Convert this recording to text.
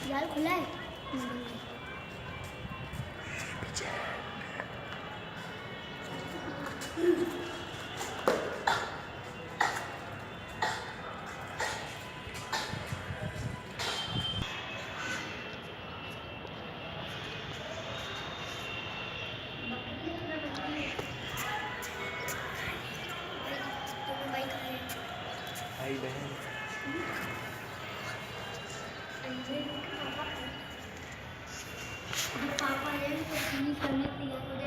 जाल खुला है। भाई बहन पापा पापा आए तो फिनिश करने तैयार हो जाए।